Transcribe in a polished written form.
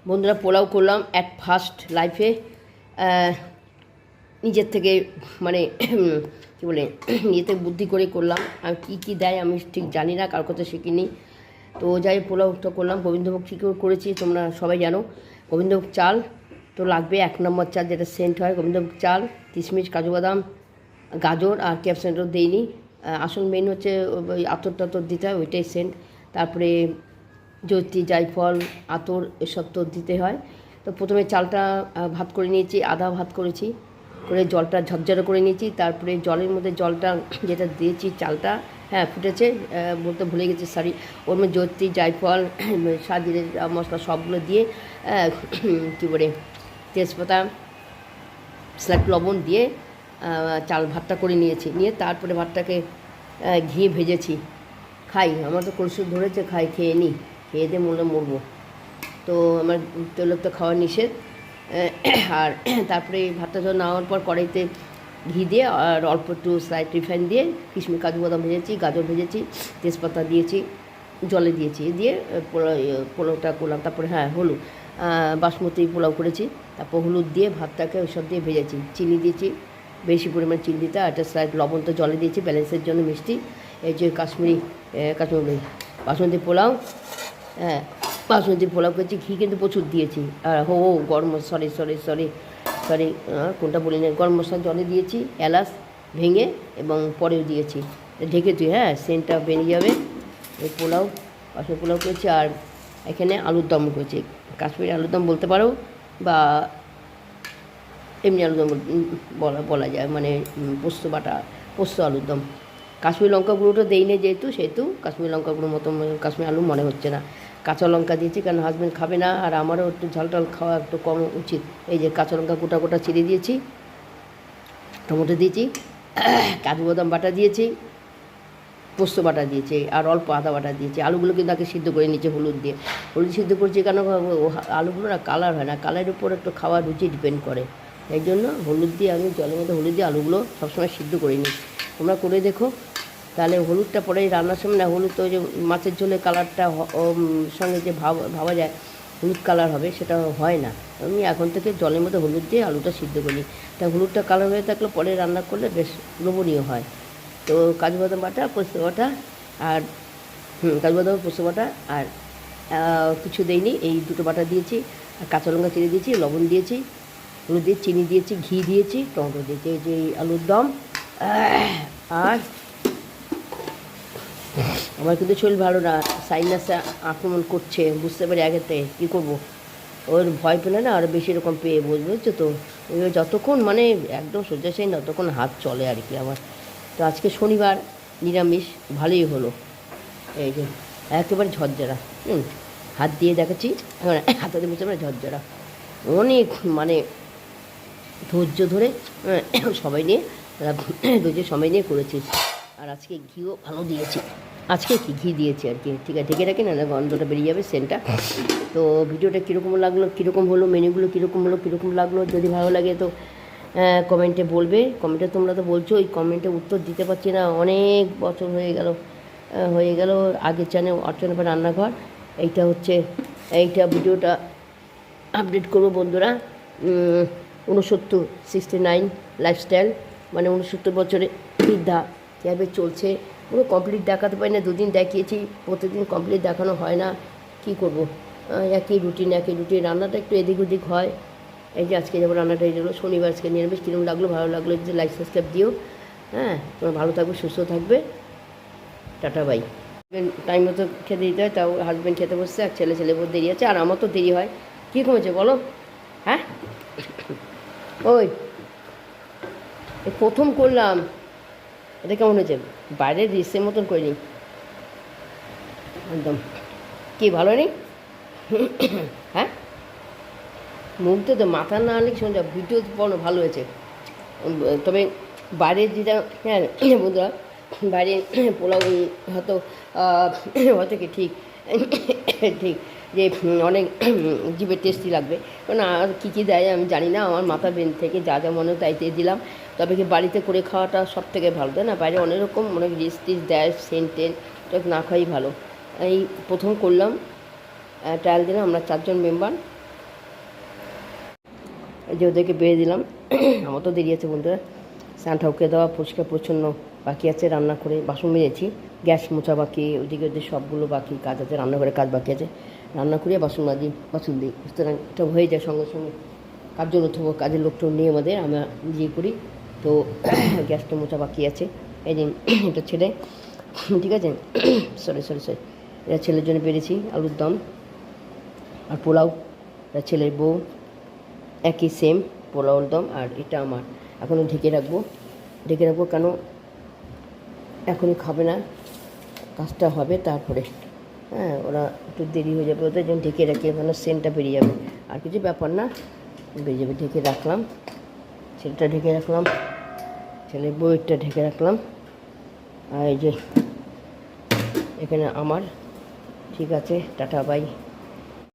বন্ধুরা, পোলাও করলাম at first লাইফে, নিজের থেকে মানে কী বলে নিজের থেকে বুদ্ধি করে করলাম। আর কী কী দেয় আমি ঠিক জানি না, কার কথা শিখিনি। তো যাই পোলাওটা করলাম, গোবিন্দভোগ কী করে করেছি তোমরা সবাই জানো। গোবিন্দভোগ চাল তো লাগবে, 1 নম্বর চাল যেটা সেন্ট হয়। গোবিন্দভোগ চাল, কিশমিশ, কাজু বাদাম, গাজর আর ক্যাপসিকামটা দিইনি। আসল মেন হচ্ছে ওই আতর টাতর দিতে হয়, ওইটাই সেন্ট। তারপরে জৈত্রী, জায়ফল, আতর এসব তো দিতে হয়। তো প্রথমে চালটা ভাত করে নিয়েছি, আধা ভাত করেছি, করে জলটা ঝরঝরে করে নিয়েছি। তারপরে জলের মধ্যে জলটা যেটা দিয়েছি চালটা ফুটেছে, বলতে ভুলে গেছি সরি। ওর মধ্যে জৈত্রী, জায়ফল, সাজিরে মশলা সবগুলো দিয়ে কী বলে তেজপাতা, স্লাইট লবণ দিয়ে চাল ভাতটা করে নিয়েছি। নিয়ে তারপরে ভাতটাকে ঘি ভেজেছি। খাই, আমার তো কলসুর ধরেছে, খাই, খেয়ে নিই, খেয়ে দিয়ে মরবো। তো আমার তৈলাক্ত খাওয়া নিষেধ। আর তারপরে ভাতটা যখন নামার পর কড়াইতে ঘি দিয়ে আর অল্প একটু স্লাইট রিফাইন দিয়ে কিশমিশ, কাজু বাদাম ভেজেছি, গাজর ভেজেছি, তেজপাতা দিয়েছি, জলে দিয়েছি, দিয়ে পোলাওটা করলাম। তারপরে হলুদ, বাসমতি পোলাও করেছি। তারপর হলুদ দিয়ে ভাতটাকে ওইসব দিয়ে ভেজেছি, চিনি দিয়েছি, বেশি পরিমাণে চিনি দিতে, আর একটা স্লাইট লবণ তো জলে দিয়েছি ব্যালেন্সের জন্য মিষ্টি। এই যে কাশ্মীরি বাসমতি পোলাও, বাসমতি পোলাও করেছি। ঘি কিন্তু প্রচুর দিয়েছি। আর গরম সরি কোনটা বলি না, গরম মশলা জলে দিয়েছি, এলাচ ভেঙে এবং পরেও দিয়েছি। ঢেকে তুই সেন্টটা বেরিয়ে যাবে। এই পোলাও, বাসমতি পোলাও করেছি। আর এখানে আলুর দম করেছি, কাশ্মীরি আলুর দম বলতে পারো, বা এমনি আলুর দম বলা যায়, মানে পোস্ত আলুর দম। কাশ্মীরি লঙ্কা গুঁড়োটা দেই না সেহেতু কাশ্মীরি লঙ্কা গুঁড়োর মতো কাশ্মীরি আলু মনে হচ্ছে না। কাঁচা লঙ্কা দিয়েছি, কারণ হাজব্যান্ড খাবে না, আর আমারও একটু ঝাল টাল খাওয়া একটু কম উচিত। এই যে কাঁচা লঙ্কা গোটা গোটা চিড়ে দিয়েছি, টমেটো দিয়েছি, কাজু বাদাম বাটা দিয়েছি, পোস্ত বাটা দিয়েছি, আর অল্প আদা বাটা দিয়েছি। আলুগুলো কিন্তু আগে সিদ্ধ করে নিয়েছি হলুদ দিয়ে। হলুদ সিদ্ধ করছি কেন, আলুগুলো না কালার হয় না, কালারের উপর একটু খাওয়ার রুচি ডিপেন্ড করে। এই জন্য হলুদ দিয়ে আমি জলের মধ্যে হলুদ দিয়ে আলুগুলো সবসময় সিদ্ধ করে নিই। তোমরা করে দেখো, তাহলে হলুদটা পরে রান্নার সময় না, হলুদ তো ওই যে মাছের ঝোলে কালারটা সঙ্গে যে ভাবা যায় হলুদ কালার হবে, সেটা হয় না। আমি এখন থেকে জলের মধ্যে হলুদ দিয়ে আলুটা সিদ্ধ করি, তা হলুদটা কালার হয়ে থাকলে পরে রান্না করলে বেশ লোভনীয় হয়। তো কাজু বাদাম বাটা, পোস্ত বাটা, আর কাজু বাদাম, পোস্ত বাটা, আর কিছু দেইনি, এই দুটো বাটা দিয়েছি, আর কাঁচা লঙ্কা চিড়ে দিয়েছি, লবণ দিয়েছি, হলুদ দিয়ে চিনি দিয়েছি, ঘি দিয়েছি, টমেটো দিয়েছি। এই যে আলুর দম। আর আমার কিন্তু শরীর ভালো না, সাইনাসে আক্রমণ করছে, বুঝতে পারি আগেতে, কী করবো। ওর ভয় পেলে না আরও বেশি এরকম পেয়ে বুঝছো তো। যতক্ষণ মানে একদম শয্যাশায়ী না, ততক্ষণ হাত চলে আর কি আমার। তো আজকে শনিবার, নিরামিষ, ভালোই হলো। এই যে একেবারে ঝরঝরা, হাত দিয়ে দেখাচ্ছি, হাতাতে বুঝতে পারে ঝরঝরা। অনেক মানে ধৈর্য ধরে সবাই নিয়ে সময় নিয়ে করেছি। আর আজকে ঘিও ভালো দিয়েছি, আজকে ঘি দিয়েছি আর কি। ঠিক আছে, ঢেকে রাখি, না গন্ধটা বেরিয়ে যাবে, সেন্টটা। তো ভিডিওটা কীরকম লাগলো, কীরকম হলো, মেনুগুলো কীরকম লাগলো, যদি ভালো লাগে তো কমেন্টে বলবে। কমেন্টে তোমরা তো বলছো, ওই কমেন্টে উত্তর দিতে পারছি না, অনেক বছর হয়ে গেল আগের চ্যানেল অর্চনা রান্নাঘর। এইটা ভিডিওটা আপডেট করবো বন্ধুরা। 69 লাইফস্টাইল, মানে 69 বছরে বৃদ্ধা কীভাবে চলছে, পুরো কমপ্লিট দেখাতে পারি না। 2 দিন দেখিয়েছি, প্রতিদিন কমপ্লিট দেখানো হয় না, কি করব। একই রুটিন রান্নাটা একটু এদিক ওদিক হয়। এই যে আজকে যেমন রান্নাটা এই হলো, শনিবার আজকে নিরামিষ। কিরকম লাগলো, ভালো লাগলো যদি লাইক সাবস্ক্রাইব দিও। তোমরা ভালো থাকবে, সুস্থ থাকবে, টাটা বাই। টাইম মতো খেতে দিতে হয়, তাও হাজব্যান্ড খেতে বসছে, আর ছেলে দেরি আছে, আর আমার তো দেরি হয়। কী কমেছে বলো? ওই প্রথম করলাম, এটা কেমন হয়েছে? বাইরের রিসের মতন করিনি একদম। কি ভালো নেই? মুখতে তো মাথা না আনলে শোনা যায়, ভিডিও বলো ভালো হয়েছে। তবে বাইরের যেটা বন্ধুরা, বাইরে পোলাও হয়তো কি ঠিক যে অনেক জিভে টেস্টি লাগবে, কারণ আর কী দেয় আমি জানি না, আমার মাথা ব্রেন থেকে যা মনে হয় তাই দিলাম। তবে কি বাড়িতে করে খাওয়াটা সব থেকে ভালো, তাই না? বাইরে অনেক রকম অনেক রিস দেয়, সেন্টেন, না খাওয়াই ভালো। এই প্রথম করলাম, ট্রায়াল দিলাম, আমরা 4 জন মেম্বার, যে ওদেরকে বেড়ে দিলাম। আমার তো দেরি আছে বন্ধুরা, স্নান ঠাকুরকে দেওয়া, পরিষ্কার পরিচ্ছন্ন বাকি আছে, রান্না করে বাসন মেজেছি, গ্যাস মোছা বাকি, ওইদিকে ওদের সবগুলো বাকি কাজ আছে, রান্নাঘরের কাজ বাকি আছে, রান্না করে বাসন দিই, সুতরাং এটা হয়ে যায় সঙ্গে সঙ্গে। কাজের লোকটা নিয়ে আমাদের আমরা নিজে করি। তো গ্যাসটা মোছা বাকি আছে, এই দিন এটা ছেলে, ঠিক আছে, সরি এটা ছেলের জন্য পেরেছি আলুর দম আর পোলাও, এটা ছেলের বউ, একই সেম পোলাওর দম, আর এটা আমার। এখনও ঢেকে রাখবো কেন, এখনই খাবে না, কাজটা হবে তারপরে, হ্যাঁ ওরা একটু দেরি হয়ে যাবে, ওদের জন্য ঢেকে রাখি, ওখানে সেন্টটা বেরিয়ে যাবে, আর কিছু ব্যাপার না, বেরিয়ে যাবে। ঢেকে রাখলাম, ছেলেটা ঢেকে রাখলাম, ছেলের বউয়েরটা ঢেকে রাখলাম, আর এই যে এখানে আমার। ঠিক আছে, টাটা বাই।